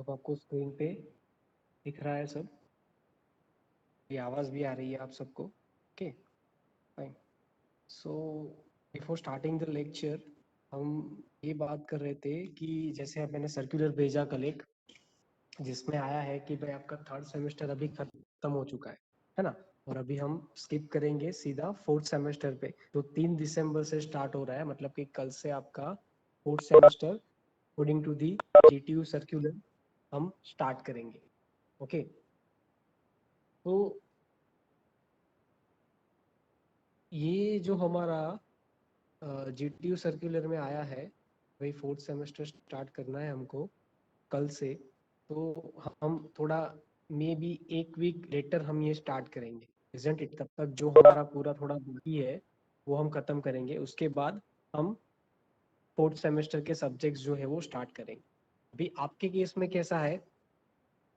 अब आपको स्क्रीन पे दिख रहा है सब, ये आवाज़ भी आ रही है आप सबको? Okay, fine. So before starting the lecture हम ये बात कर रहे थे कि जैसे अब मैंने सर्कुलर भेजा कल एक, जिसमें आया है कि भाई आपका थर्ड सेमेस्टर अभी खत्म हो चुका है ना। और अभी हम स्किप करेंगे सीधा फोर्थ सेमेस्टर पे, जो 3 दिसंबर से स्टार्ट हो रहा है। मतलब कि कल से आपका fourth semester according to the GTU circular हम स्टार्ट करेंगे। ओके, तो ये जो हमारा जीटीयू सर्कुलर में आया है, वही फोर्थ सेमेस्टर स्टार्ट करना है हमको कल से। तो हम थोड़ा मे बी एक वीक लेटर हम ये स्टार्ट करेंगे, इजंट इट? तब तक जो हमारा पूरा थोड़ा बाकी है वो हम खत्म करेंगे, उसके बाद हम फोर्थ सेमेस्टर के सब्जेक्ट्स जो है वो स्टार्ट करेंगे। अभी आपके केस में कैसा है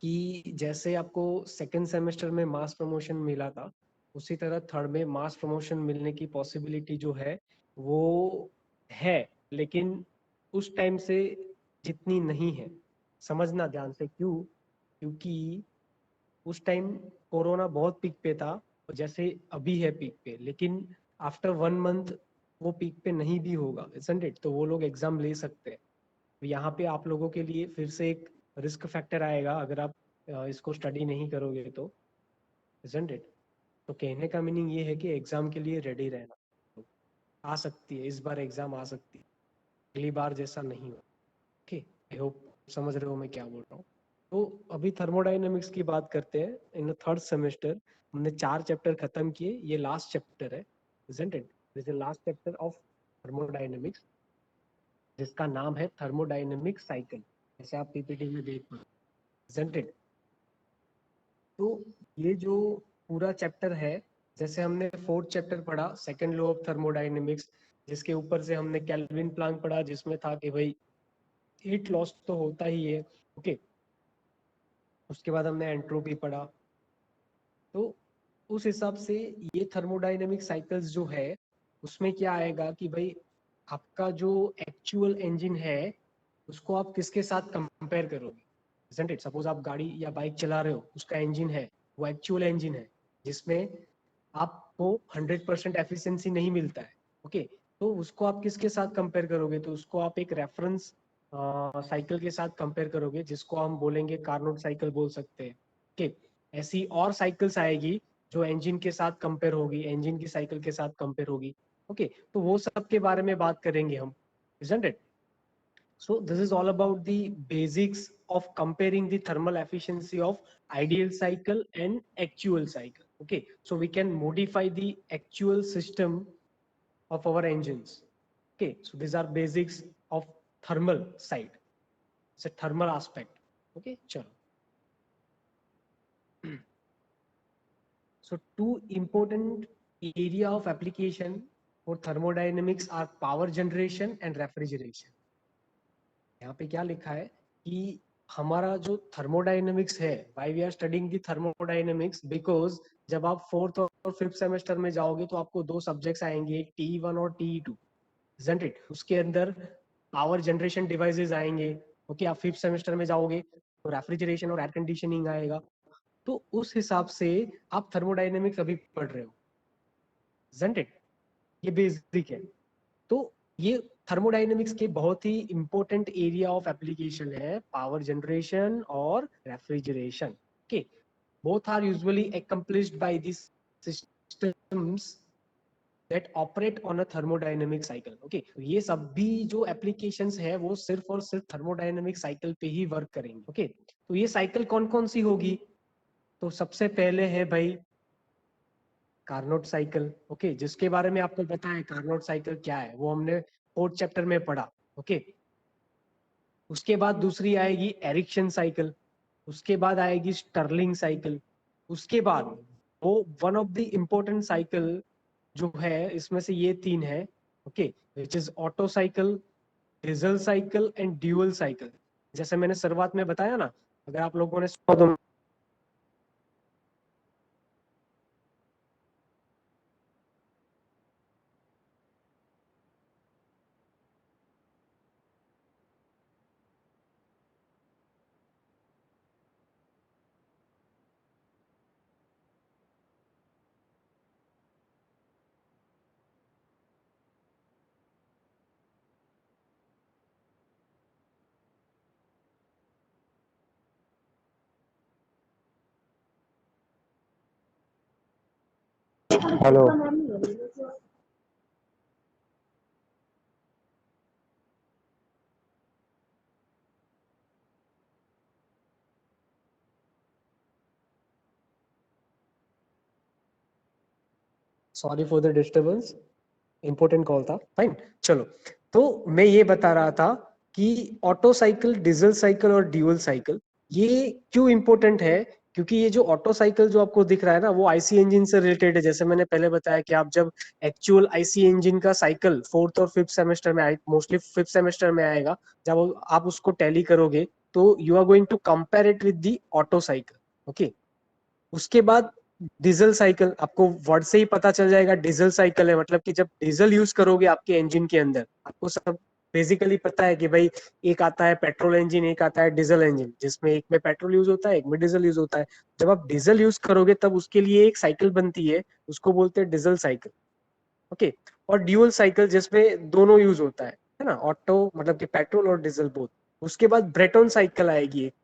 कि जैसे आपको सेकेंड सेमेस्टर में मास प्रमोशन मिला था, उसी तरह थर्ड में मास प्रमोशन मिलने की पॉसिबिलिटी जो है वो है, लेकिन उस टाइम से जितनी नहीं है। समझना ध्यान से, क्यों? क्योंकि उस टाइम कोरोना बहुत पीक पे था, और जैसे अभी है पीक पे, लेकिन आफ्टर 1 मंथ वो पीक पे नहीं भी होगा, isn't it? तो वो लोग एग्जाम ले सकते हैं। यहाँ पे आप लोगों के लिए फिर से एक रिस्क फैक्टर आएगा अगर आप इसको स्टडी नहीं करोगे तो, isn't it? तो कहने का मीनिंग ये है कि एग्जाम के लिए रेडी रहना। तो आ सकती है, इस बार एग्जाम आ सकती है, अगली बार जैसा नहीं हो। ओके, आई होप समझ रहे हो मैं क्या बोल रहा हूँ। तो अभी थर्मोडाइनमिक्स की बात करते हैं। इन थर्ड सेमेस्टर हमने 4 चैप्टर खत्म किए, ये लास्ट चैप्टर है, isn't it? This is last chapter of thermodynamics, जिसका नाम है थर्मोडाइनमिक साइकिल, जैसे आप पीपीटी में देख पा रहे, isn't it? तो ये जो पूरा चैप्टर है, जैसे हमने फोर्थ चैप्टर पढ़ा सेकेंड लॉ ऑफ थर्मोडाइनमिक्स, जिसके ऊपर से हमने केल्विन प्लांक पढ़ा, जिसमें था कि भाई हीट लॉस तो होता ही है। ओके, उसके बाद हमने एंट्रोपी पढ़ा। तो उस हिसाब से ये थर्मोडाइनमिक साइकिल्स जो है, उसमें क्या आएगा कि भाई आपका जो एक्चुअल इंजन है उसको आप किसके साथ कंपेयर करोगे, isn't it? सपोज आप गाड़ी या बाइक चला रहे हो, उसका इंजन है वो एक्चुअल इंजन है, जिसमें आपको 100% एफिशिएंसी नहीं मिलता है। ओके, तो उसको आप किसके साथ कंपेयर करोगे? तो उसको आप एक रेफरेंस साइकिल के साथ कंपेयर करोगे, जिसको हम बोलेंगे कार्नोट साइकिल बोल सकते हैं। ओके, ऐसी और साइकिल्स आएगी जो इंजन के साथ कंपेयर होगी, इंजन की साइकिल के साथ कंपेयर होगी। ओके, तो वो सब के बारे में बात करेंगे हम, isn't it? So this is all about the basics of comparing the thermal efficiency of ideal cycle and actual cycle. Okay, so we can modify the actual system of our engines. Okay, so these are basics of thermal side. It's a thermal aspect. Okay, chalo. So two important area of application for thermodynamics are power generation and refrigeration. यहाँ पे क्या लिखा है कि हमारा जो thermodynamics है, why we are studying the thermodynamics, because जब आप फोर्थ और फिफ्थ सेमेस्टर में जाओगे तो आपको 2 सब्जेक्ट्स आएंगे, एक TE1 और TE2, isn't it? उसके अंदर पावर जनरेशन डिवाइसेस आएंगे। ओके, आप फिफ्थ सेमेस्टर में जाओगे तो रेफ्रिजरेशन और एयर कंडीशनिंग आएगा। तो उस हिसाब से आप थर्मोडाइनमिक्स अभी पढ़ रहे हो, isn't it? ये बेसिक है। तो ये थर्मोडाइनमिक्स के बहुत ही इंपॉर्टेंट एरिया ऑफ एप्लीकेशन है, पावर जनरेशन और refrigeration. Okay, both are usually accomplished by these systems that operate on a thermodynamic cycle. Okay, तो ये सब भी जो एप्लीकेशंस है वो सिर्फ और सिर्फ थर्मोडाइनमिक साइकिल पे ही वर्क करेंगे। ओके, तो ये साइकिल कौन कौन सी होगी? तो सबसे पहले है भाई कार्नोट साइकिल। ओके, जिसके बारे में आपको पता है कार्नोट साइकिल क्या है, वो हमने फोर्थ चैप्टर में पढ़ा। ओके, उसके बाद दूसरी आएगी एरिक्सन साइकिल, उसके बाद आएगी स्टर्लिंग साइकिल, उसके बाद वो one of the important cycle जो है इसमें से ये 3 है। Okay, which is auto cycle, diesel cycle and dual cycle. जैसे मैंने शुरुआत में बताया ना, अगर आप लोगों ने सुना तो hello. Sorry for the disturbance, important call था। फाइन, चलो। तो मैं ये बता रहा था कि ऑटो साइकिल, डीजल साइकिल और ड्यूल साइकिल ये क्यों इंपॉर्टेंट है, क्योंकि ये जो ऑटो साइकिल जो आपको दिख रहा है ना, वो आईसी इंजन से रिलेटेड है। जैसे मैंने पहले बताया कि आप जब एक्चुअल आईसी इंजन का साइकिल फोर्थ और फिफ्थ सेमेस्टर में आए, मोस्टली फिफ्थ सेमेस्टर में आएगा, जब आप उसको टैली करोगे तो you are going to compare it with the auto cycle. Okay, उसके बाद डीजल साइकिल, आपको वर्ड से ही पता चल जाएगा डीजल साइकिल है मतलब कि जब डीजल यूज करोगे आपके इंजन के अंदर, आपको सब बेसिकली पता है कि भाई एक आता है पेट्रोल इंजन, एक आता है डीजल इंजन, जिसमें एक में पेट्रोल यूज होता है, एक में डीजल यूज होता है। जब आप डीजल यूज करोगे तब उसके लिए एक साइकिल बनती है, उसको बोलते हैं डीजल साइकिल। ओके, और ड्यूअल साइकिल जिसमें दोनों यूज होता है ना, ऑटो मतलब कि पेट्रोल और डीजल बोथ। उसके बाद ब्रेटन साइकिल आएगी एक,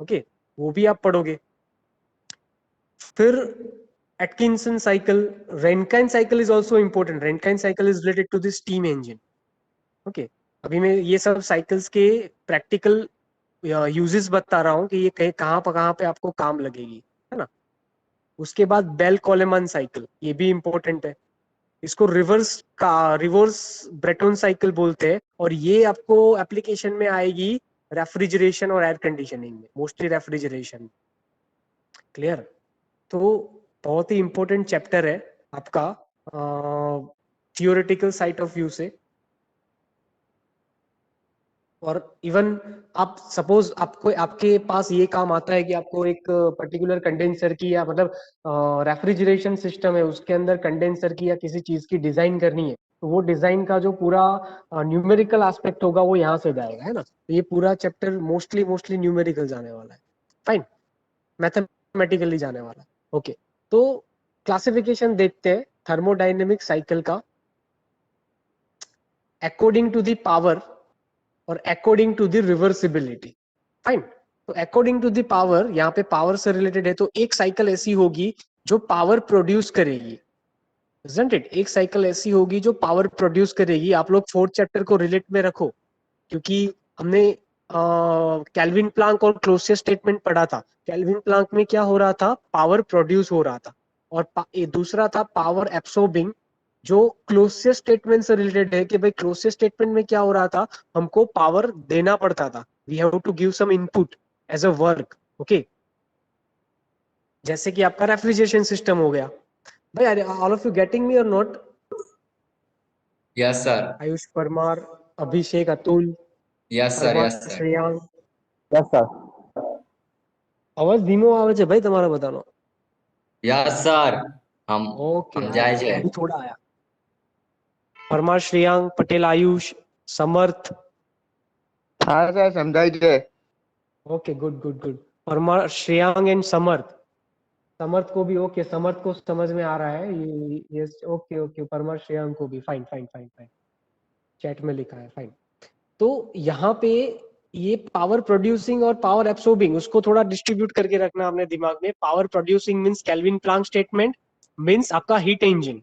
ओके, वो भी आप पढ़ोगे। फिर Atkinson cycle, Rankine cycle is also important. Rankine cycle is related to the steam engine. Okay, अभी मैं ये सब साइकिल्स के प्रैक्टिकल यूजेस बता रहा हूँ कि ये कहाँ पे आपको काम लगेगी, है ना। उसके बाद बेल कोलेमन साइकिल, ये भी इंपॉर्टेंट है। इसको रिवर्स ब्रेटन साइकिल बोलते हैं, और ये आपको एप्लीकेशन में आएगी रेफ्रिजरेशन और एयर कंडीशनिंग में, मोस्टली रेफ्रिजरेशन। क्लियर? तो बहुत ही इंपॉर्टेंट चैप्टर है आपका थियोरेटिकल साइट ऑफ व्यू से। और इवन आप सपोज आपको आपके पास ये काम आता है कि आपको एक पर्टिकुलर कंडेंसर की या मतलब रेफ्रिजरेशन सिस्टम है उसके अंदर कंडेंसर की या किसी चीज की डिजाइन करनी है, तो वो डिजाइन का जो पूरा न्यूमेरिकल एस्पेक्ट होगा वो यहाँ से जाएगा, है ना। तो ये पूरा चैप्टर मोस्टली मोस्टली न्यूमेरिकल जाने वाला है, फाइन, मैथमेटिकली जाने वाला है। ओके, तो क्लासिफिकेशन देखते हैं थर्मोडायनेमिक साइकिल का अकॉर्डिंग टू द पावर और according to the reversibility. Fine, तो अकॉर्डिंग टू द पावर, यहाँ पे पावर से रिलेटेड है, तो एक साइकिल ऐसी होगी जो पावर प्रोड्यूस करेगी, isn't it? एक साइकिल ऐसी होगी जो पावर प्रोड्यूस करेगी। आप लोग फोर्थ चैप्टर को रिलेट में रखो, क्योंकि हमने कैल्विन प्लांक और क्लोसियस स्टेटमेंट पढ़ा था। कैल्विन प्लांक में क्या हो रहा था, पावर प्रोड्यूस हो रहा था, और ये दूसरा था पावर एब्सॉर्बिंग, जो क्लोसियस स्टेटमेंट से रिलेटेड है कि भाई क्लोसियस स्टेटमेंट में क्या हो रहा था, हमको पावर देना पड़ता था, we have to give some input as a work. Okay, जैसे कि आपका रेफ्रिजरेशन सिस्टम हो गया। भाई all of you getting me और not? Yes sir. Ayush Parmar, Abhishek, Atul, yes sir. Parmar yes sir. Shreyank, yes sir. અવાજ ધીમો આવે છે ભાઈ તમારા બધાનો। Yes sir. हम ओके, समझाए छे। अभी थोड़ा आया। परमार श्रेयांक, पटेल आयुष, समर्थ। हाँ सर, समझाई दे। Okay, good good good. Parmar Shreyank and Samarth. Samarth को भी ओके, समर्थ को समझ में आ रहा है ये, yes, okay okay. Parmar Shreyank को भी, fine fine fine fine, chat में लिखा है, फाइन। तो यहाँ पे ये पावर प्रोड्यूसिंग और पावर एब्सॉर्बिंग, उसको थोड़ा डिस्ट्रीब्यूट करके रखना अपने दिमाग में। Power producing means kelvin Planck statement, means आपका हीट इंजन,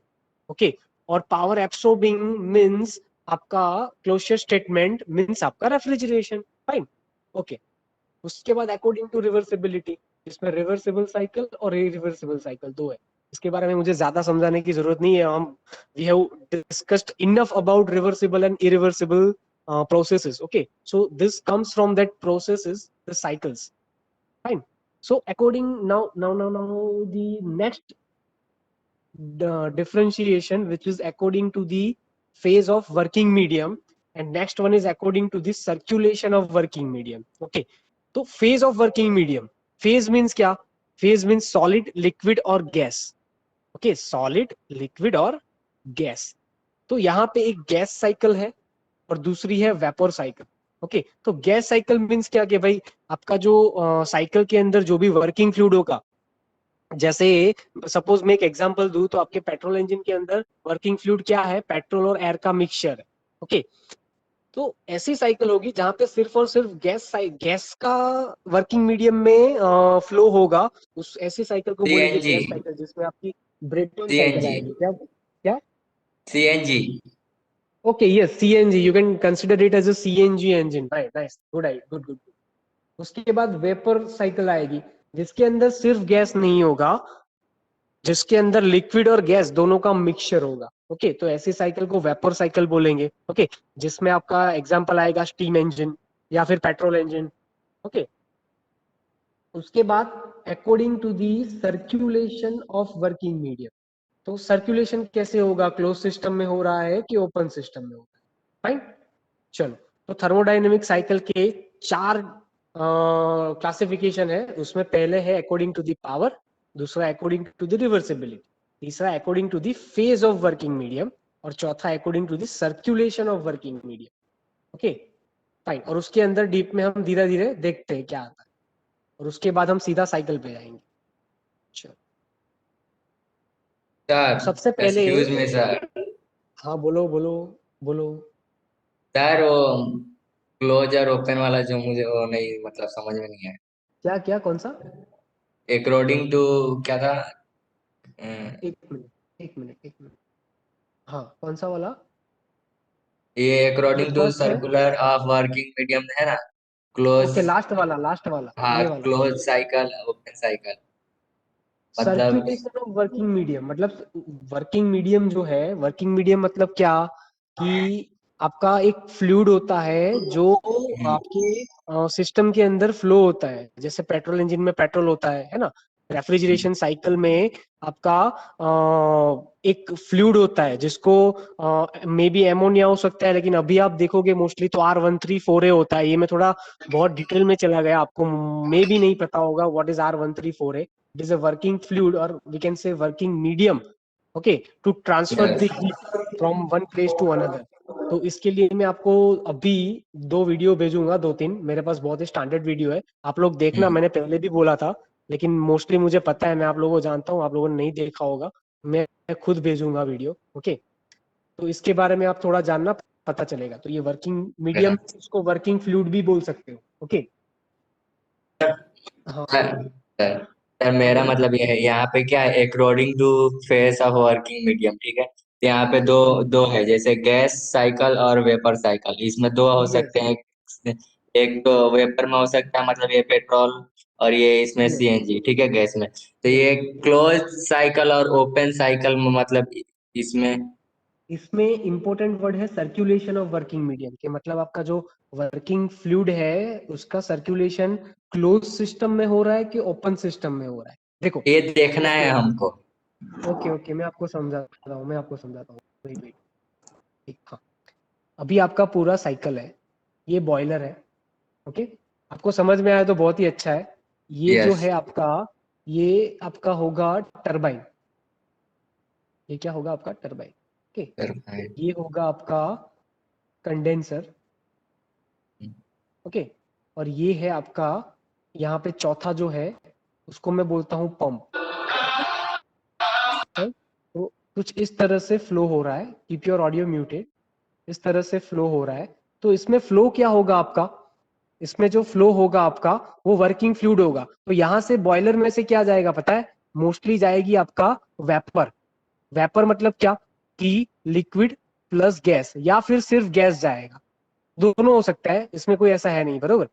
ओके। और पावर एब्सॉर्बिंग मींस आपका क्लोजर स्टेटमेंट, मींस आपका रेफ्रिजरेशन, फाइन, ओके। उसके बाद अकॉर्डिंग टू रिवर्सिबिलिटी, इसमें रिवर्सिबल साइकिल और इरिवर्सिबल साइकिल दो है। इसके बारे में मुझे ज्यादा समझाने की जरूरत नहीं है, हम we have discussed enough about reversible and irreversible processes. Okay, so this comes from that processes, the cycles, fine. So according now the next differentiation, which is according to the phase of working medium, and next one is according to the circulation of working medium. Okay, so phase of working medium, phase means क्या, phase means solid, liquid और gas. Okay, solid, liquid और gas. तो यहाँ पे एक gas cycle है और दूसरी है वेपर साइकिल। ओके, तो गैस साइकिल मींस क्या कि भाई आपका जो साइकिल के अंदर जो भी वर्किंग फ्लूइड होगा, जैसे सपोज मैं एक एग्जांपल दूं तो आपके पेट्रोल इंजन के अंदर वर्किंग फ्लूइड क्या है, पेट्रोल और एयर का मिक्सचर है। ओके, तो ऐसी साइकिल होगी जहां पे सिर्फ और सिर्फ गैस का वर्किंग मीडियम में फ्लो होगा। उस ऐसी साइकिल को बोलेंगे सीएनजी, गैस साइकिल, जिसमें आपकी ब्रेटन साइकिल सीएनजी, आएगी। क्या क्या? CNG. Okay, yes, CNG, you can consider it as a CNG engine, right, nice, good eye, good good. उसके बाद वेपर साइकिल आएगी, जिसके अंदर सिर्फ गैस नहीं होगा, जिसके अंदर लिक्विड और गैस दोनों का मिक्सचर होगा। ओके, तो ऐसी साइकिल को वेपर साइकिल बोलेंगे। ओके, जिसमें आपका एग्जांपल आएगा स्टीम इंजन या फिर पेट्रोल इंजन। ओके, उसके बाद according to the circulation of working medium, तो सर्कुलेशन कैसे होगा, क्लोज सिस्टम में हो रहा है कि ओपन सिस्टम में हो रहा है? फाइन, चलो। तो थर्मोडायनेमिक साइकिल के 4 क्लासिफिकेशन है। उसमें पहले है अकॉर्डिंग टू द पावर, दूसरा अकॉर्डिंग टू द रिवर्सिबिलिटी, तीसरा according to the phase of working medium, और चौथा according to the circulation of working medium. Okay, fine. और उसके अंदर डीप में हम धीरे धीरे देखते हैं क्या आता है, और उसके बाद हम सीधा साइकिल पे जाएंगे। चलो, सर, तो सबसे पहले, एक्सक्यूज मी सर। हाँ बोलो बोलो बोलो। सर वो क्लोज और ओपन वाला जो मुझे वो नहीं मतलब समझ में नहीं आया। क्या क्या, कौन सा? अकॉर्डिंग टू क्या था? अ, एक मिनट एक मिनट एक मिनट, हाँ, कौन सा वाला? ये जो अकॉर्डिंग टू फर्स्ट है, सर्कुलर ऑफ वर्किंग मीडियम है ना, ओके, क्लोज। लास्ट वाला, हाँ, ये वाला। क्लोज साइकिल, ओपन साइकिल, मतलब। सर्कुलेशन ऑफ वर्किंग मीडियम मतलब, वर्किंग मीडियम जो है, वर्किंग मीडियम मतलब क्या, कि आपका एक फ्लूइड होता है जो आपके सिस्टम के अंदर फ्लो होता है, जैसे पेट्रोल इंजन में पेट्रोल होता है ना। रेफ्रिजरेशन साइकिल में आपका एक फ्लूइड होता है, जिसको मे बी एमोनिया हो सकता है, लेकिन अभी आप देखोगे मोस्टली तो R134A होता है। ये मैं थोड़ा बहुत डिटेल में चला गया, आपको मे बी नहीं पता होगा what is R134A। it is a working fluid, or we can say working medium, okay, to transfer the yes. heat from one place to another। तो इसके लिए मैं आपको अभी 2 वीडियो भेजूंगा, 2-3 मेरे पास बहुत ही स्टैंडर्ड वीडियो है, आप लोग देखना। मैंने पहले भी बोला था, लेकिन मोस्टली मुझे पता है, मैं आप लोगों को जानता हूँ, आप लोगों ने नहीं देखा होगा। मैं खुद भेजूंगा वीडियो, ओके। तो इसके बारे में आप थोड़ा जानना, पता चलेगा। तो ये वर्किंग मीडियम, इसको वर्किंग फ्लूइड भी बोल सकते हो, ओके। हाँ, सर, सर, सर, हाँ मेरा बोलो। मतलब ये है, यहाँ पे क्या है, according to phase of working medium, ठीक है। यहाँ पे दो दो है, जैसे गैस साइकिल और वेपर साइकिल, इसमें दो हो यस सकते हैं। एक तो वेपर में हो सकता है, मतलब ये पेट्रोल, और ये इसमें यस सीएनजी, ठीक है, गैस में। तो यस। ये क्लोज साइकिल और ओपन साइकिल में मतलब इसमें। इसमें इंपॉर्टेंट वर्ड है सर्कुलेशन ऑफ वर्किंग मीडियम, के मतलब आपका जो वर्किंग फ्लूइड है, उसका सर्कुलेशन क्लोज सिस्टम में हो रहा है कि ओपन सिस्टम में हो रहा है। देखो, ये देखना है ओके हमको। ओके ओके, मैं आपको समझाता हूँ, वेट वेट, ठीक, हाँ। अभी आपका पूरा साइकिल है, ये बॉयलर है, ओके। आपको समझ में आया तो बहुत ही अच्छा है। ये जो यस। है आपका, ये आपका होगा टरबाइन। ये क्या होगा आपका? Turbine, okay. ये होगा आपका कंडेंसर, ओके। और ये है आपका, यहाँ पे चौथा जो है, उसको मैं बोलता हूँ पंप, है? तो कुछ इस तरह से फ्लो हो रहा है, कीप योर ऑडियो म्यूटेड। इस तरह से फ्लो हो रहा है। तो इसमें फ्लो क्या होगा आपका, इसमें जो फ्लो होगा आपका, वो वर्किंग फ्लूइड होगा। तो यहाँ से बॉयलर में से क्या जाएगा पता है? मोस्टली जाएगी आपका वेपर। वेपर मतलब क्या, कि लिक्विड प्लस गैस, या फिर सिर्फ गैस जाएगा, दोनों हो सकता है, इसमें कोई ऐसा है नहीं, बरोबर।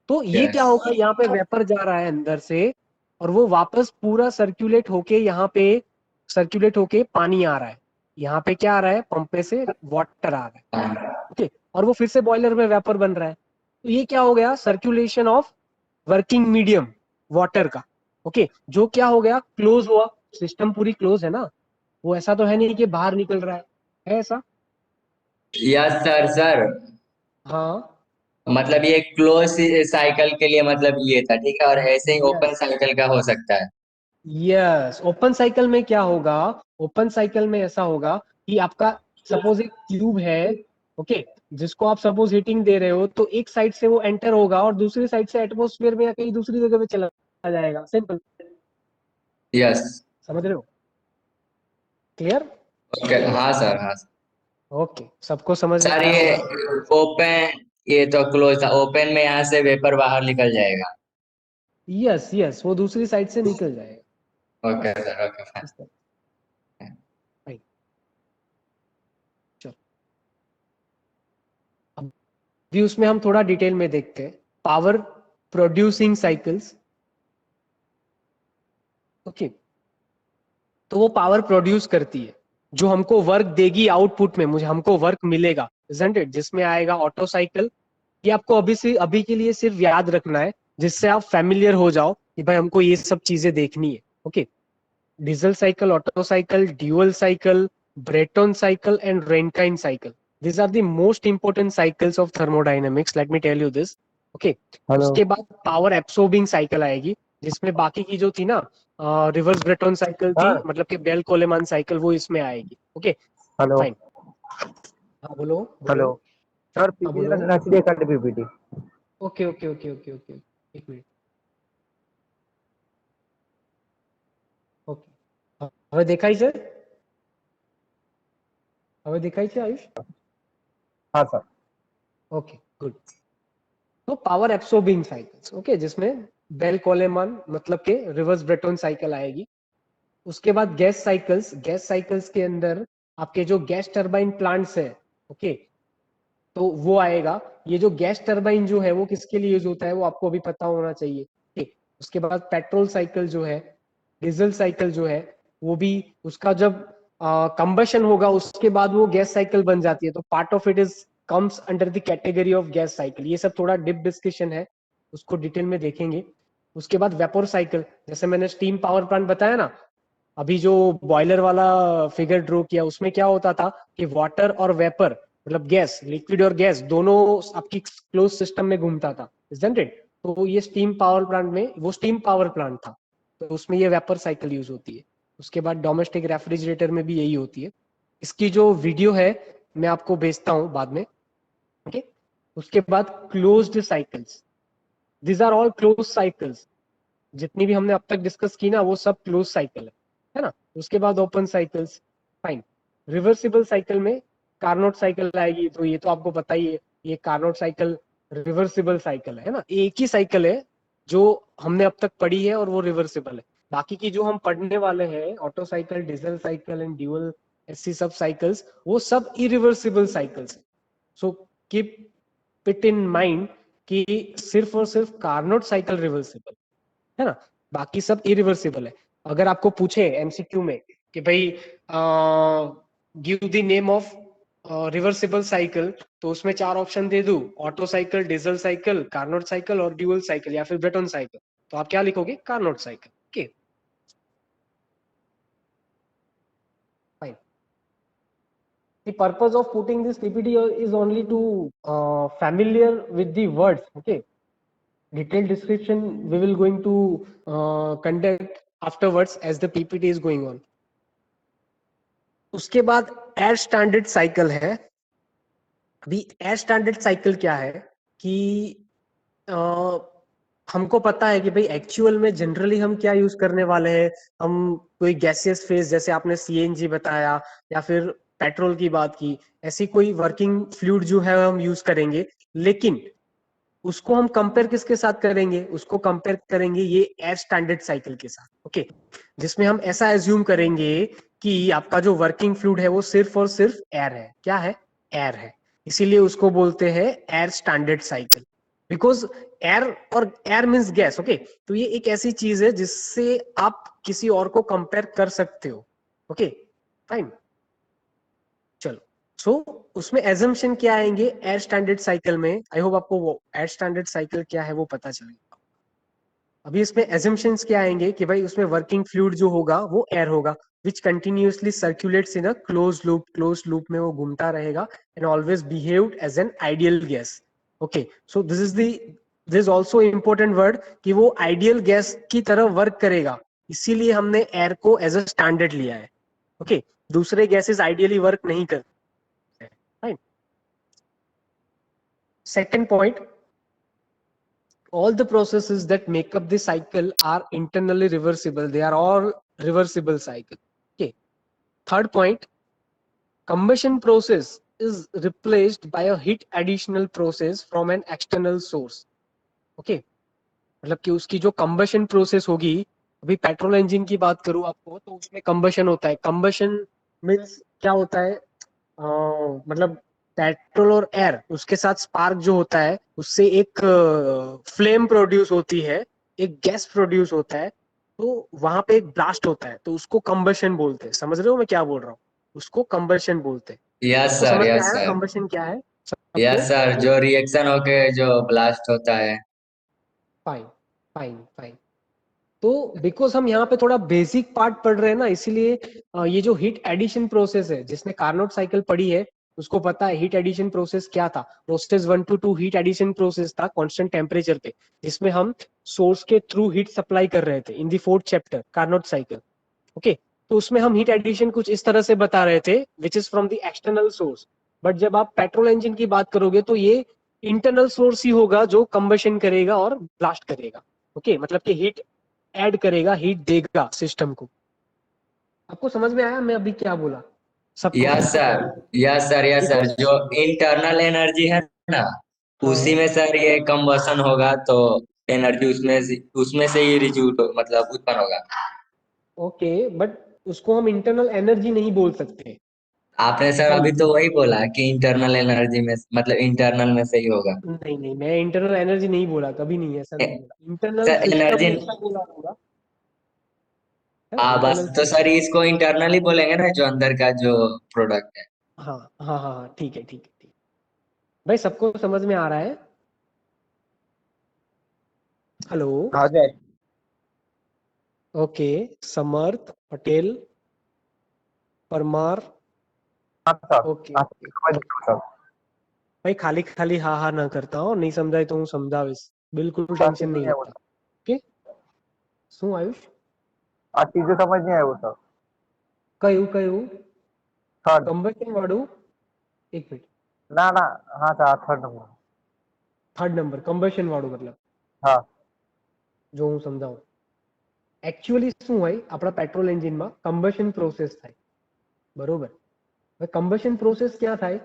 तो ये क्या यस। होगा, यहाँ पे वेपर जा रहा है अंदर से, और वो वापस पूरा सर्कुलेट होके यहाँ पे, सर्कुलेट होके पानी आ रहा है। यहाँ पे क्या आ रहा है? पंप पे से वाटर आ रहा है, ओके। और वो फिर से बॉयलर में वेपर बन रहा है। तो ये क्या हो गया? Circulation of working medium, water का, ओके। जो क्या हो गया? क्लोज हुआ, सिस्टम पूरी क्लोज है ना, वो ऐसा तो है नहीं कि बाहर निकल रहा है ऐसा? यस सर, सर, हाँ, मतलब ये क्लोज साइकिल के लिए मतलब ये था, ठीक है, और ऐसे ही ओपन यस साइकिल का हो सकता है। यस। ओपन साइकिल में क्या होगा? ओपन साइकिल में ऐसा होगा कि आपका सपोज एक ट्यूब है, ओके, जिसको आप सपोज हीटिंग दे रहे हो, तो एक साइड से वो एंटर होगा और दूसरी साइड से एटमोस्फेयर में या कहीं दूसरी जगह पे चला जाएगा, सिंपल। यस। समझ रहे हो? क्लियर? ओके, हाँ सर, हाँ। ओके, सबको समझ में सर आया ये होगा। ओपन, ये तो क्लोज था, ओपन में यहाँ से वेपर बाहर निकल जाएगा। यस यस, वो दूसरी साइड से निकल जाएगा, है ना, ओके सर, ओके फाइन। इस तरह। Fine. चलो, अभी उसमें हम थोड़ा डिटेल में देखते हैं पावर प्रोड्यूसिंग साइकिल्स। ओके, तो वो पावर प्रोड्यूस करती है, जो हमको वर्क देगी आउटपुट में, मुझे हमको वर्क मिलेगा, isn't it? जिसमें आएगा ऑटो साइकिल। ये आपको अभी के लिए सिर्फ याद रखना है, जिससे आप फैमिलियर हो जाओ कि भाई हमको ये सब चीजें देखनी है। Okay, diesel cycle, Otto cycle, dual cycle, Brayton cycle and Rankine cycle, these are the most important cycles of thermodynamics, let me tell you this. Okay, hello उसके बाद पावर एब्सॉर्बिंग साइकिल आएगी, जिसमें बाकी की जो थी ना, रिवर्स ब्रेटन साइकिल थी, सर। मतलब कि बेल कोलेमान साइकिल, वो इसमें आएगी। Okay hello fine. हाँ बोलो हेलो बोलो। सर, हाँ पीपीटी बोलो। नक्शे कर PPT. Okay okay okay okay okay, एक मिनट। ओके, હવે દેખાય છે? હવે દેખાય છે આયુષ? हाँ सर। Okay good. तो पावर एब्सॉर्बिंग साइकिल्स, ओके, जिसमें बेल कोलेमान मतलब के रिवर्स ब्रेटन साइकिल आएगी। उसके बाद गैस साइकिल्स, गैस साइकिल्स के अंदर आपके जो गैस टरबाइन प्लांट्स है, ओके, तो वो आएगा। ये जो गैस टरबाइन जो है वो किसके लिए यूज होता है, वो आपको अभी पता होना चाहिए। ठीक, उसके बाद पेट्रोल साइकिल जो है, डीजल साइकिल जो है, वो भी उसका जब कंबशन होगा उसके बाद वो गैस साइकिल बन जाती है, तो part of it is comes under the category of gas cycle. ये सब थोड़ा डिप डिस्कशन है, उसको डिटेल में देखेंगे। उसके बाद वेपोर साइकिल, जैसे मैंने स्टीम पावर प्लांट बताया ना, अभी जो बॉयलर वाला फिगर ड्रॉ किया, उसमें क्या होता था कि वाटर और वेपर, मतलब गैस, लिक्विड और गैस दोनों आपकी क्लोज सिस्टम में घूमता था, isn't it? तो ये स्टीम पावर प्लांट में, वो स्टीम पावर प्लांट था, तो उसमें ये वेपर साइकिल यूज होती है। उसके बाद डोमेस्टिक रेफ्रिजरेटर में भी यही होती है। इसकी जो वीडियो है मैं आपको भेजता हूं बाद में। ओके, उसके बाद closed cycles, this are all close cycles. जितनी भी हमने अब तक डिस्कस की ना, वो सब क्लोज साइकिल है ना। उसके बाद open cycles. Fine. Reversible cycle में कार्नोट साइकिल आएगी, तो ये तो आपको पता ही है, ये कार्नोट साइकिल रिवर्सिबल साइकिल है ना, एक ही साइकिल है जो हमने अब तक पढ़ी है और वो रिवर्सिबल है। बाकी की जो हम पढ़ने वाले हैं, auto cycle, diesel cycle and dual, ऐसी सब साइकिल्स, वो सब irreversible cycles. So keep it in mind कि सिर्फ और सिर्फ कार्नोट साइकिल रिवर्सिबल है ना, बाकी सब इरिवर्सिबल है। अगर आपको पूछे एमसीक्यू में कि भाई give the name of reversible cycle, तो उसमें 4 ऑप्शन दे दूं, auto cycle, diesel cycle, Carnot cycle और ड्यूअल साइकिल या फिर ब्रेटन साइकिल, तो आप क्या लिखोगे? Carnot cycle. Okay fine. The purpose of putting this PPT is only to familiar with the words. Okay, detailed description we will going to conduct afterwards as the PPT is going on. उसके बाद air standard cycle है। अभी air standard cycle क्या है कि आ, हमको पता है कि भाई एक्चुअल में जनरली हम क्या यूज करने वाले हैं। हम कोई गैसियस फेज, जैसे आपने सीएनजी बताया या फिर पेट्रोल की बात की, ऐसी कोई वर्किंग फ्लूइड जो है हम यूज करेंगे, लेकिन उसको हम कंपेयर किसके साथ करेंगे? उसको कंपेयर करेंगे ये एयर स्टैंडर्ड साइकिल के साथ। ओके, जिसमें हम ऐसा एज्यूम करेंगे कि आपका जो वर्किंग फ्लूइड है वो सिर्फ और सिर्फ एयर है। क्या है? एयर है। इसीलिए उसको बोलते हैं air standard cycle, because air, और एयर मीन्स गैस। ओके, तो ये एक ऐसी चीज है जिससे आप किसी और को कंपेयर कर सकते हो। ओके फाइन, चलो। सो उसमें एजम्पशन क्या आएंगे एयर स्टैंडर्ड साइकिल में? आई होप आपको वो एयर स्टैंडर्ड साइकिल क्या है वो पता चलेगा। अभी इसमें एजम्पशंस क्या आएंगे कि भाई उसमें वर्किंग फ्लूइड जो होगा वो एयर होगा, which continuously circulates in a close loop, close loop में वो घूमता रहेगा and always behaved as an ideal gas. Okay, so this is also important word कि वो आइडियल गैस की तरह वर्क करेगा, इसीलिए हमने एयर को एज अ स्टैंडर्ड लिया है। ओके, दूसरे गैसेस आइडियली वर्क नहीं करते। Fine. Second point, all the processes that make up the cycle are internally reversible. They are all reversible cycle. Okay. Third point, combustion process is replaced by a heat additional process from an external source. Okay, मतलब कि उसकी जो combustion process होगी, अभी petrol engine की बात करूं आपको तो उसमें कंबशन होता है. कंबशन मीन्स क्या होता है, मतलब पेट्रोल और एयर उसके साथ स्पार्क जो होता है उससे एक फ्लेम प्रोड्यूस होती है, एक गैस प्रोड्यूस होता है, तो वहां पे एक ब्लास्ट होता है, तो उसको कंबशन बोलते हैं. समझ रहे हो मैं क्या बोल रहा हूँ? उसको कंबशन बोलते हैं. यस सबको सर, समझ में यस आया सर, कंबशन क्या है यस सबको? सर, जो रिएक्शन होके जो ब्लास्ट होता है। Fine, fine, fine. तो बिकॉज हम यहाँ पे थोड़ा बेसिक पार्ट पढ़ रहे हैं ना, इसीलिए ये जो हीट एडिशन प्रोसेस है, जिसने कार्नोट साइकिल पढ़ी है उसको पता है हीट एडिशन प्रोसेस क्या था. Process 1 to 2 heat addition process था कांस्टेंट टेम्परेचर पे, जिसमें हम सोर्स के थ्रू हीट सप्लाई कर रहे थे इन दी 4th chapter Carnot cycle. Okay, तो उसमें हम हीट एडिशन कुछ इस तरह से बता रहे थे which is from the external source. But जब आप पेट्रोल इंजन की बात करोगे तो ये इंटरनल सोर्स ही होगा जो कंबशन करेगा और ब्लास्ट करेगा. ओके, मतलब कि हीट ऐड करेगा, हीट देगा सिस्टम को. आपको समझ में आया मैं अभी क्या बोला सबको? Yes sir, yes sir, yes sir, because जो इंटरनल एनर्जी है ना, हाँ, उसी में सर ये कंबसन होगा, तो एनर्जी उसमें से ही रिज्यूट मतलब उत्पन्न होगा। ओके, बट उसको हम इंटरनल एनर्जी नहीं बोल सकते. आपने सर अभी फाइन. तो वही बोला कि इंटरनल एनर्जी में मतलब इंटरनल में से ही होगा। नहीं नहीं, मैं इंटरनल एनर्जी नहीं बोला, कभी नहीं, ऐसा नहीं बोला. इंटरनल सर सिस्टम एनर्जी, जैसा बोला होगा. बस इंटरनल तो सर सिस्टम. इसको इंटरनल ही बोलेंगे ना, जो अंदर का जो प्रोडक्ट है। हाँ हाँ हाँ हाँ, ठीक है ठीक है ठीक. भाई सबको समझ में आ रहा है? हेलो. हाँ जय। ओके. समर्थ पटेल, परमार. हाँ सर। ओके हाँ ओके समझ ओके. गया सर। भाई खाली खाली हाँ हाँ ना करता हूँ, नहीं समझाए तो हूँ समझावे, बिल्कुल हाँ टेंशन चीजें नहीं नहीं है वो लेता. सर। ओके. શું आयुष? हाँ चीजें समझ नहीं आए वो सर। કયું કયું? थर्ड। કમ્બશન વાળું? એક મિનિટ. ना ना। हाँ sir third number. Third number combustion વાળું मतलब हाँ જો હું સમજાવું. એકચ્યુઅલી શું હોય આપણા પેટ્રોલ એન્જિનમાં કમ્બશન પ્રોસેસ થાય, બરોબર? હવે કમ્બશન પ્રોસેસ ક્યાં થાય?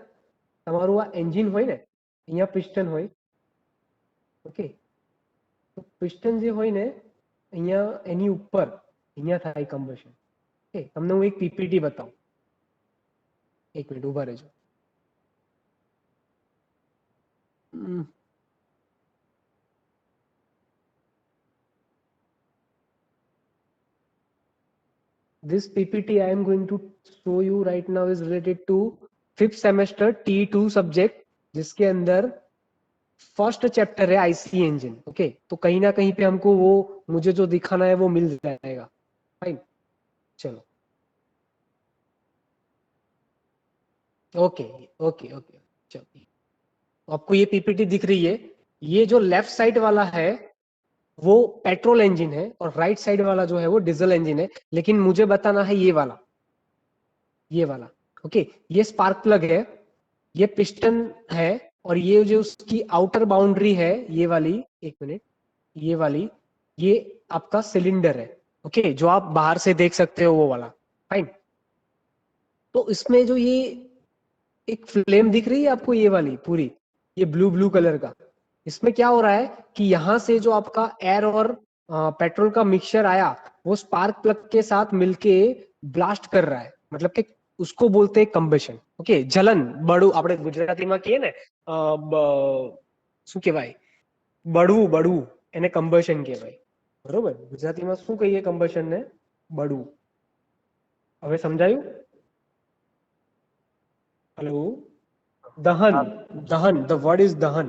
તમારું આ એન્જિન હોય ને, અહીંયા પિસ્ટન હોય. ઓકે, તો પિસ્ટન જે હોય ને અહીંયા એની ઉપર અહીંયા થાય કમ્બશન. ઓકે, તમને હું એક પીપીટી બતાવું. એક મિનિટ ઉભા રહેજો. This PPT I am going to show you right now is related to 5th semester T2 subject, जिसके अंदर फर्स्ट चैप्टर है आईसी इंजन. ओके, तो कहीं ना कहीं पे हमको वो मुझे जो दिखाना है वो मिल जाएगा. फाइन, चलो. ओके ओके ओके, चलो. आपको ये पीपीटी दिख रही है? ये जो लेफ्ट साइड वाला है वो पेट्रोल इंजन है और राइट साइड वाला जो है वो डीजल इंजन है, लेकिन मुझे बताना है ये वाला, ये वाला. ओके, ये स्पार्क प्लग है, ये पिस्टन है, और ये जो उसकी आउटर बाउंड्री है ये वाली, एक मिनट, ये वाली, ये आपका सिलेंडर है. ओके, जो आप बाहर से देख सकते हो वो वाला. फाइन. तो इसमें जो ये एक फ्लेम दिख रही है आपको, ये वाली पूरी, ये ब्लू ब्लू कलर का, इसमें क्या हो रहा है कि यहाँ से जो आपका एयर और पेट्रोल का मिक्सचर आया वो स्पार्क प्लग के साथ मिलके ब्लास्ट कर रहा है, मतलब कि उसको बोलते हैं कंबशन. ओके, जलन, બળવું આપણે ગુજરાતીમાં કહીએ ને, શું કહેવાય, બળવું બળવું, એને કંબશન કહેવાય, બરોબર? ગુજરાતીમાં શું કહીએ કંબશન ને? બળવું. હવે સમજાયું? હેલો. દહન, हाँ દહન, ધ વર્ડ ઇઝ દહન.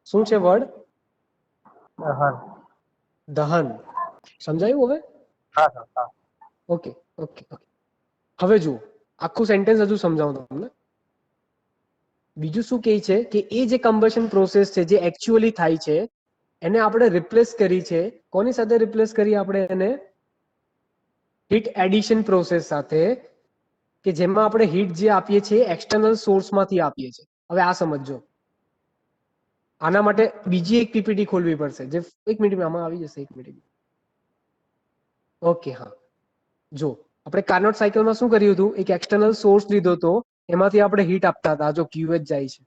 શું છે વર્ડ? हाँ દહન. સમજાયું હવે? हाँ सर हाँ। Okay okay okay. હવે જુઓ, આખું સેન્ટેન્સ હજુ સમજાવું તમને. બીજું શું કહે છે કે એ જે કમ્બશન પ્રોસેસ છે જે એકચ્યુઅલી થાય છે એને આપણે રિપ્લેસ કરી છે. કોની સાથે રિપ્લેસ કરી આપણે એને? હીટ એડિશન પ્રોસેસ સાથે, કે જેમાં આપણે હીટ જે આપીએ છીએ એક્સટર્નલ સોર્સમાંથી આપીએ છીએ. હવે આ સમજો. આના માટે બીજી એક પીપીટી ખોલવી પડશે, જે એક મિનિટમાં આમાં આવી જશે, એક મિનિટ. ઓકે, હા. જો આપણે કાર્નોટ સાયકલમાં શું કર્યું હતું, એક એક્સટર્નલ સોર્સ લીધો હતો એમાંથી આપણે હીટ આપતા હતા, જો QH જાય છે,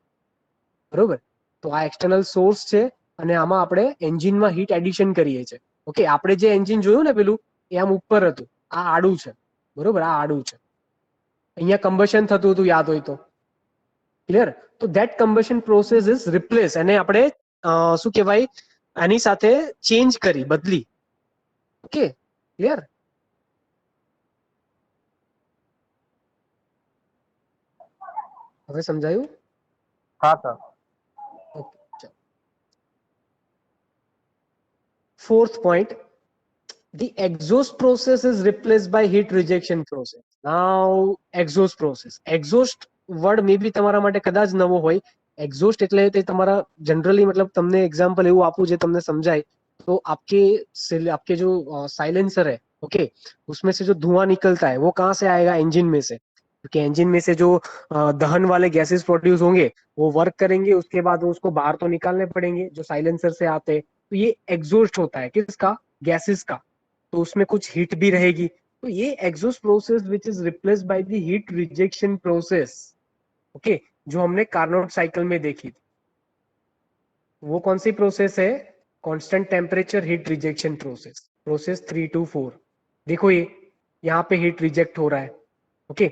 બરોબર? તો આ એક્સટર્નલ સોર્સ છે અને આમાં આપણે એન્જિનમાં હીટ એડિશન કરીએ છીએ. ઓકે, આપણે જે એન્જિન જોયું ને પેલું, એ આમ ઉપર હતું, આ આડું છે, બરોબર? આ આડું છે, અહીંયા કમ્બશન થતું હતું, યાદ હોય તો. ક્લિયર? તો that combustion process is replace, અને આપણે શું કહેવાય, આની સાથે ચેન્જ કરી, બદલી. Okay, clear? હવે સમજાયું? हाँ सर। ઓકે, ચાલો. Fourth point, the exhaust process is replaced by heat rejection process. Now exhaust process, exhaust word maybe તમારા માટે કદાચ નવો હોય. exhaust એટલે તે તમારા जनरली, मतलब તમને एग्जांपल એવું આપું જે તમને સમજાય. तो आपके जो साइलेंसर है, ओके, उसमें से जो धुआं निकलता है वो कहाँ से आएगा? इंजन में से. क्योंकि इंजन में से जो दहन वाले गैसेस प्रोड्यूस होंगे वो वर्क करेंगे, उसके बाद वो उसको बाहर तो निकालने पड़ेंगे जो साइलेंसर से आते हैं. तो ये एग्जॉस्ट होता है, किसका? गैसेस का. तो उसमें कुछ हीट भी रहेगी. तो ये exhaust process which is replaced by the heat rejection process, okay, जो हमने कार्नोट साइकिल में देखी थी. वो कौन सी प्रोसेस है? Constant temperature heat rejection process, process 324. देखो ये यहाँ पे हीट रिजेक्ट हो रहा है, ओके.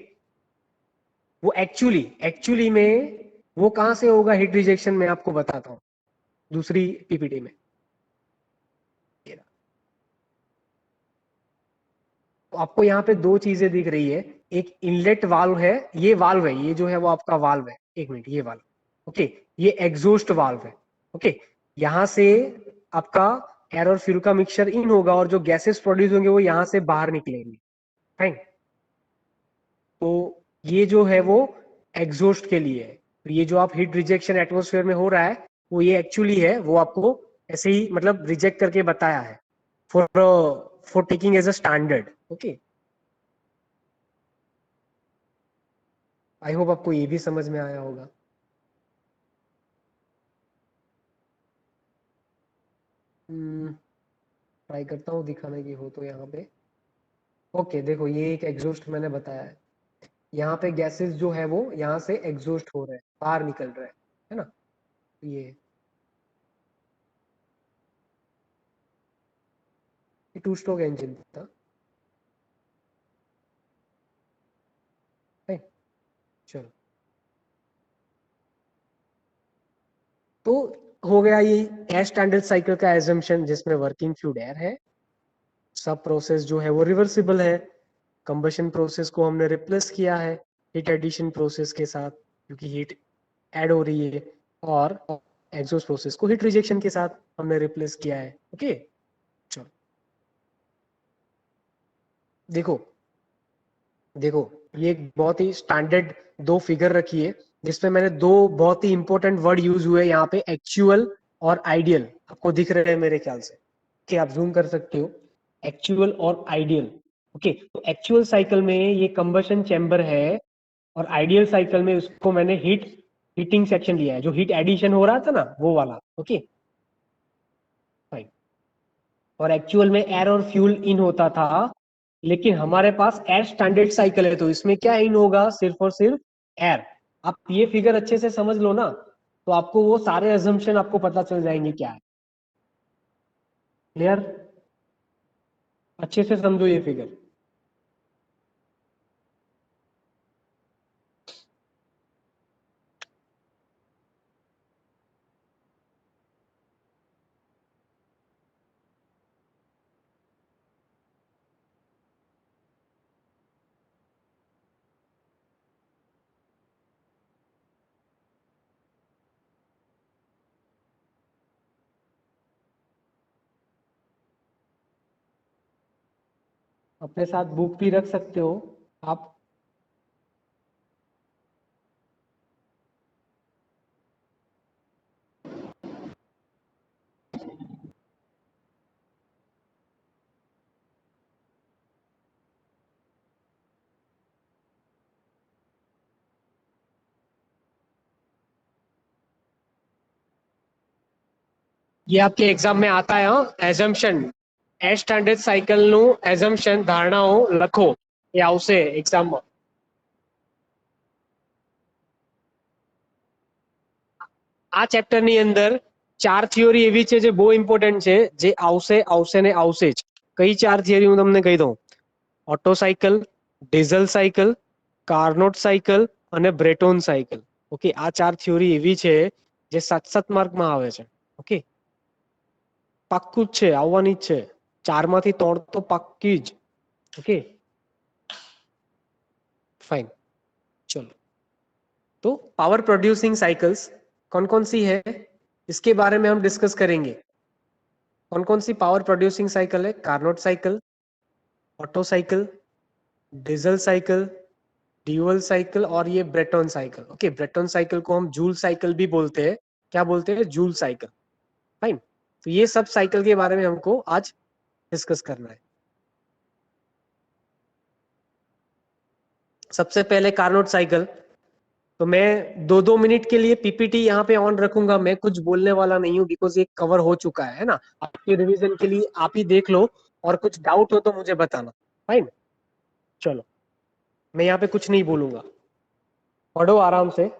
वो एक्चुअली में वो कहां से होगा हीट रिजेक्शन? मैं आपको बताता हूं दूसरी पीपीटी में. तो आपको यहाँ पे दो चीजें दिख रही है. एक इनलेट वाल्व है, ये वाल्व है, ये जो है वो आपका वाल्व है. एक मिनट, ये वाल्व, ओके, ये एग्जॉस्ट वाल्व है, ओके. यहां से आपका एयर और फ्यूल का मिक्सचर इन होगा और जो गैसेस प्रोड्यूस होंगे वो यहां से बाहर निकलेंगे. फाइन. तो ये जो है वो एग्जॉस्ट के लिए है. तो ये जो आप हीट रिजेक्शन एटमॉस्फेयर में हो रहा है वो ये एक्चुअली है, वो आपको ऐसे ही मतलब रिजेक्ट करके बताया है for taking as a standard. Okay, I hope आपको ये भी समझ में आया होगा. ट्राई करता हूँ दिखाने की हो तो यहाँ पे. ओके, देखो ये एक एग्जॉस्ट मैंने बताया है. यहाँ पे गैसेस जो है वो यहाँ से एग्जॉस्ट हो रहे हैं, बाहर निकल रहे हैं, है ना? ये टू स्ट्रोक इंजन था. है? चलो, तो हो गया ये एयर स्टैंडर्ड साइकिल का एजम्पशन जिसमें वर्किंग फ्लूइड एयर है. सब प्रोसेस जो है वो रिवर्सिबल है. कंबशन प्रोसेस को हमने रिप्लेस किया है हीट एडिशन प्रोसेस के साथ, क्योंकि हीट ऐड हो रही है. और एग्जॉस्ट प्रोसेस को हीट रिजेक्शन के साथ हमने रिप्लेस किया है. ओके, चलो देखो देखो, ये एक बहुत ही स्टैंडर्ड दो फिगर रखी है जिसमें मैंने दो बहुत ही इंपॉर्टेंट वर्ड यूज हुए यहाँ पे, एक्चुअल और आइडियल. आपको दिख रहे हैं मेरे ख्याल से कि आप जूम कर सकते हो. एक्चुअल और आइडियल. ओके, तो एक्चुअल साइकिल में ये कंबशन चैम्बर है और आइडियल साइकिल में उसको मैंने हीटिंग सेक्शन लिया है, जो हीट एडिशन हो रहा था ना वो वाला. Okay, fine. और एक्चुअल में एयर और फ्यूल इन होता था, लेकिन हमारे पास एयर स्टैंडर्ड साइकिल है तो इसमें क्या इन होगा? सिर्फ और सिर्फ एयर. आप ये फिगर अच्छे से समझ लो ना, तो आपको वो सारे अजम्पशन आपको पता चल जाएंगे क्या है. क्लियर? अच्छे से समझो ये फिगर. अपने साथ बुक भी रख सकते हो आप. ये आपके एग्जाम में आता है. एजम्पशन, एयर स्टैंडर्ड साइकिल નું એઝમ્પશન ધારણાઓ લખો, એ આવશે એક્ઝામમાં. આ ચેપ્ટરની અંદર 4 થિયોરી એવી છે જે બહુ ઇમ્પોર્ટન્ટ છે, જે આવશે ને આવશે જ. કઈ 4 થિયરી હું તમને કહી દઉં. Auto cycle, diesel cycle, Carnot cycle અને બ્રેટોન સાયકલ. ઓકે, આ 4 થિયોરી એવી છે જે 7 માર્કમાં આવે છે. ઓકે, પાક્કું જ છે, આવવાની જ છે. 4 માંથી 3 તો પાક્કી જ. ओके फाइन, चलो. तो पावर प्रोड्यूसिंग साइकिल्स कौन कौन सी है, इसके बारे में हम डिस्कस करेंगे. कौन कौन सी पावर प्रोड्यूसिंग साइकिल है? Carnot cycle, Otto cycle, diesel cycle, dual cycle और ये Brayton cycle. Okay, Brayton cycle को हम जूल साइकिल भी बोलते हैं. क्या बोलते हैं? Joule cycle. फाइन. तो ये सब साइकिल के बारे में हमको आज डिस्कस करना है. सबसे पहले कार्नोट साइकिल. तो मैं 2-2 मिनट के लिए पीपीटी यहाँ पे ऑन रखूंगा. मैं कुछ बोलने वाला नहीं हूँ, बिकॉज ये कवर हो चुका है ना. आपके रिवीजन के लिए आप ही देख लो, और कुछ डाउट हो तो मुझे बताना. फाइन, चलो. मैं यहाँ पे कुछ नहीं बोलूंगा, पढ़ो आराम से.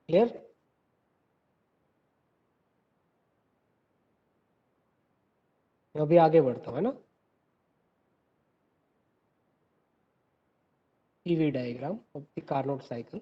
क्लियर? अभी आगे बढ़ता हूँ, है ना. PV diagram of the Carnot cycle.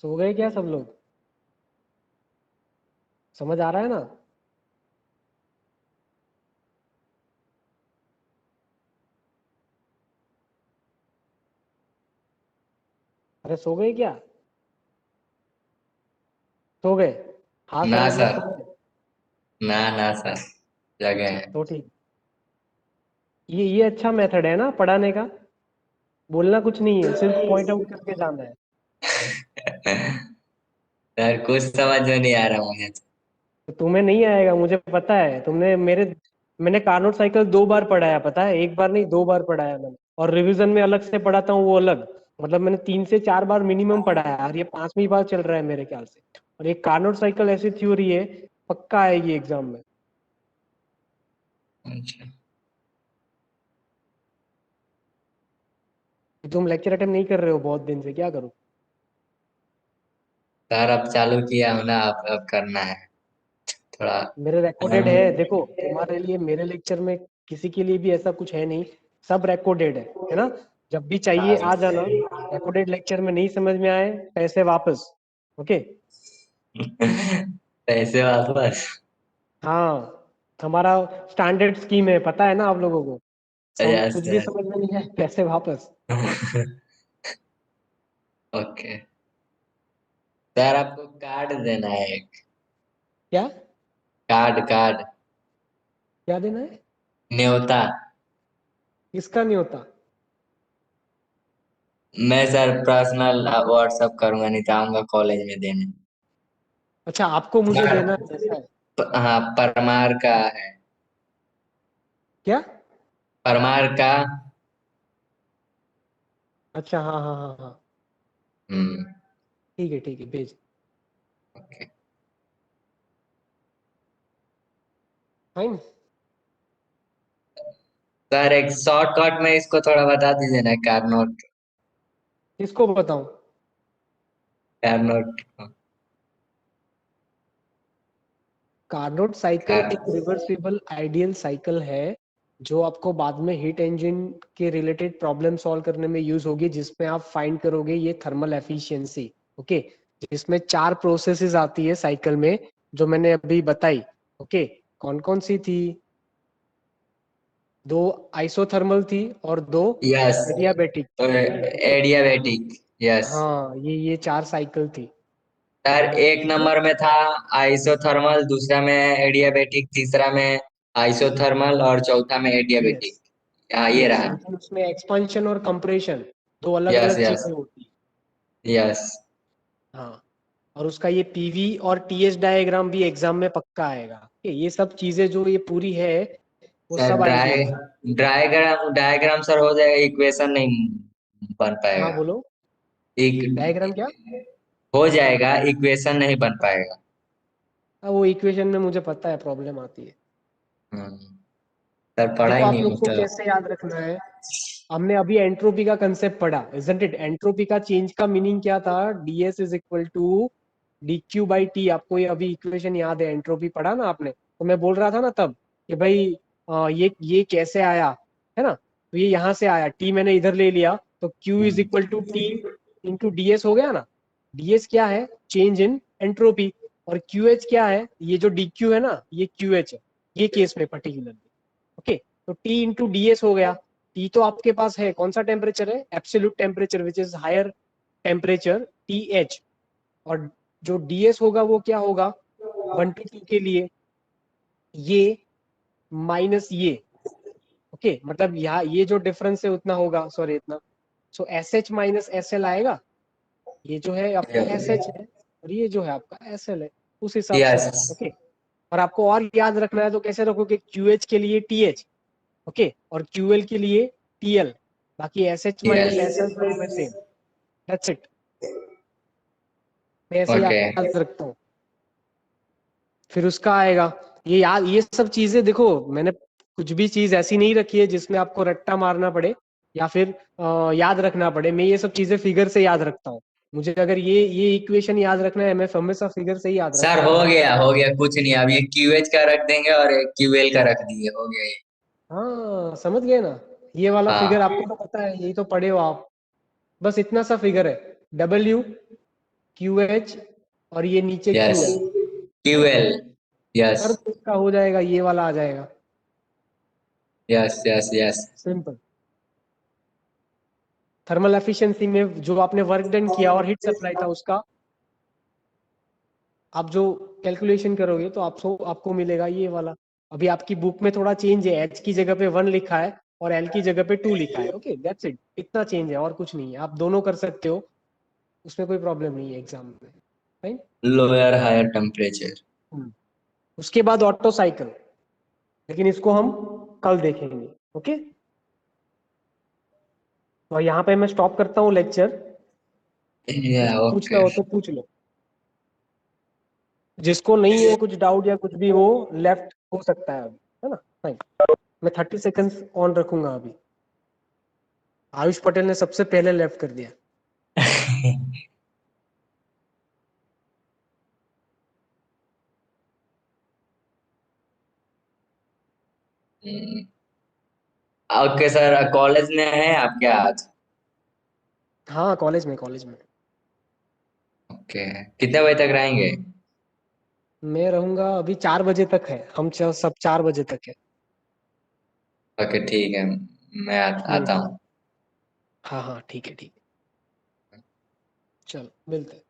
सो गए क्या सब लोग? समझ आ रहा है ना? अरे सो गए क्या? सो गए? हाँ ना सर मतलब सर, सो गए? ना ना सर, जगह अच्छा है। तो ठीक। ये अच्छा मेथड है ना पढ़ाने का। बोलना कुछ नहीं है, सिर्फ पॉइंट आउट करके जाना है। सर कुछ समझ में नहीं आ रहा मुझे तो। तो तुम्हें नहीं आएगा मुझे पता है। मैंने कार्नोट साइकिल 2 बार पढ़ाया, पता है? एक बार नहीं 2 बार पढ़ाया मैंने। और रिवीजन में अलग से पढ़ाता हूँ वो अलग। मतलब मैंने 3 से 4 बार मिनिमम पढ़ाया है, और ये 5वीं बार चल रहा है मेरे ख्याल से। और ये कार्नोट साइकिल ऐसी थ्योरी है, पक्का आएगी एग्जाम में। अच्छा तुम लेक्चर अटेंड नहीं कर रहे हो बहुत दिन से, क्या करूँ? सर, अब चालू किया हूं ना, अब करना है थोड़ा। मेरे रिकॉर्डेड है, देखो तुम्हारे लिए मेरे लेक्चर में किसी के लिए भी ऐसा कुछ है नहीं। सब रिकॉर्डेड है ना? जब भी चाहिए आ जाना। रिकॉर्डेड लेक्चर में नहीं समझ में आए, पैसे वापस। ओके। पैसे वापस। हाँ, हमारा स्टैंडर्ड स्कीम है, पता है ना आप लोगों को। अच्छा कुछ भी सर। समझ में नहीं आए, पैसे वापस। ओके सर, आपको कार्ड देना है एक। क्या? Card card. क्या देना है? न्योता। किसका नहीं होता? मैं सर पर्सनल व्हाट्सअप करूंगा, नहीं तो आऊंगा कॉलेज में देने। अच्छा, आपको मुझे देना है, ऐसा है? हाँ, परमार का है। क्या? परमार का। अच्छा, हाँ हाँ हाँ हाँ। हम्म। ठीक है भेज। Okay fine. सर, एक शॉर्टकट में इसको थोड़ा बता दीजिए ना, कार्नोट। किसको बताऊं? कार्नोट। Carnot cycle car. एक रिवर्सिबल आइडियल साइकिल है, जो आपको बाद में हीट इंजन के रिलेटेड प्रॉब्लम सॉल्व करने में यूज होगी, जिसमें आप फाइंड करोगे ये थर्मल एफिशिएंसी। ओके। जिसमें 4 प्रोसेसेस आती है साइकिल में, जो मैंने अभी बताई। ओके। कौन कौन सी थी? 2 आइसोथर्मल थी और 2 यस। एडियाबेटिक थी। ओके। एडियाबेटिक। यस। हाँ, ये 4 साइकिल थी। सर, एक नंबर में था आइसोथर्मल, दूसरा में एडियाबेटिक, तीसरा में आइसोथर्मल और चौथा में यस। एडियाबेटिक। हाँ, ये यस, रहा। लेकिन उसमें एक्सपेंशन और कंप्रेशन दो अलग यस अलग यस चीजें होती यस। है। हाँ। और उसका ये पीवी और टीएस डायग्राम भी एग्जाम में पक्का आएगा। ये सब चीजें जो ये पूरी है, वो सर, सब आएगी। डायग्राम डायग्राम सर हो जाएगा, इक्वेशन नहीं बन हाँ पाएगा। बोलो। एक डायग्राम क्या? हो जाएगा, इक्वेशन नहीं बन पाएगा। वो इक्वेशन में मुझे पता है प्रॉब्लम आती है। हम्म। सर, पढ़ा देखो ही आप नहीं लोग को मतलब। कैसे याद रखना है। हमने अभी एंट्रोपी का कंसेप्ट पढ़ा, इजंट इट? एंट्रोपी का चेंज का मीनिंग क्या था? DS is equal to D Q by T. आपको ये अभी इक्वेशन याद है? एंट्रोपी पढ़ा ना आपने? तो मैं बोल रहा था ना तब कि भाई ये कैसे आया, है ना? तो ये यहाँ से आया, टी मैंने इधर ले लिया, तो Q is equal to T into DS हो गया ना। डीएस क्या है? Change in entropy. और क्यू एच क्या है? ये जो डी क्यू है ना, ये क्यू एच है, ये केस में पर्टिकुलरली। ओके। तो टी इंटू डीएस हो गया। टी तो आपके पास है, कौन सा टेम्परेचर है? Absolute temperature which is higher temperature, T H. और जो डीएस होगा वो क्या होगा? 1 to 2 के लिए ये माइनस ये। ओके, मतलब यहाँ ये जो डिफरेंस है उतना होगा, सॉरी इतना। So S H minus S L आएगा। ये जो है आपका एस एच है, और ये जो है आपका एस एल है, उस हिसाब से। Yes okay. और आपको और याद रखना है तो कैसे रखोगे? क्यू एच के लिए टी एच, ओके, और क्यूएल के लिए टीएल। बाकी S H yes. Minus S L तो सेम। That's it. मैं ऐसे ओके याद रखता हूँ। फिर उसका आएगा, ये याद, ये सब चीजें देखो, मैंने कुछ भी चीज ऐसी नहीं रखी है जिसमें आपको रट्टा मारना पड़े या फिर याद रखना पड़े। मैं ये सब चीजें फिगर से याद रखता हूँ। मुझे अगर ये इक्वेशन याद रखना है, मैं हमेशा फिगर से ही याद सर, रखता हो हूँ। गया हो गया, कुछ नहीं, अब ये क्यूएच का रख देंगे और क्यूएल का रख दिए, हो गया ये। हाँ समझ गए ना? ये वाला फिगर हाँ। आपको तो पता है, यही तो पढ़े हो आप। बस इतना सा फिगर है। डब्ल्यू QH और ये नीचे yes QL, QL yes curve इसका हो जाएगा, ये वाला आ जाएगा, yes yes yes simple. Thermal efficiency में जो आपने वर्क डन किया और हीट सप्लाई था उसका आप जो कैलकुलेशन करोगे तो आपको मिलेगा ये वाला। अभी आपकी बुक में थोड़ा चेंज है, H की जगह पे 1 लिखा है और L की जगह पे 2 लिखा है। ओके दैट्स इट, इतना चेंज है और कुछ नहीं है। आप दोनों कर सकते हो, उसमें कोई प्रॉब्लम नहीं है एग्जाम में। फाइन। Lower higher temperature. उसके बाद ऑटो साइकिल, लेकिन इसको हम कल देखेंगे। ओके, तो यहाँ पे मैं स्टॉप करता हूँ लेक्चर। या कुछ पूछना ओके हो तो पूछ लो, जिसको नहीं है कुछ डाउट या कुछ भी वो लेफ्ट हो सकता है अभी, है ना। फाइन, मैं 30 सेकंड्स ऑन रखूंगा अभी। आयुष पटेल ने सबसे पहले लेफ्ट कर दिया। ओके सर, कॉलेज में है आपके आज? हाँ कॉलेज में ओके, कितने बजे तक रहेंगे? मैं रहूंगा अभी 4 बजे तक है, सब 4 बजे तक है। ओके ठीक है, मैं आता हम्म, हूँ। हाँ हाँ ठीक है, चलो मिलते हैं।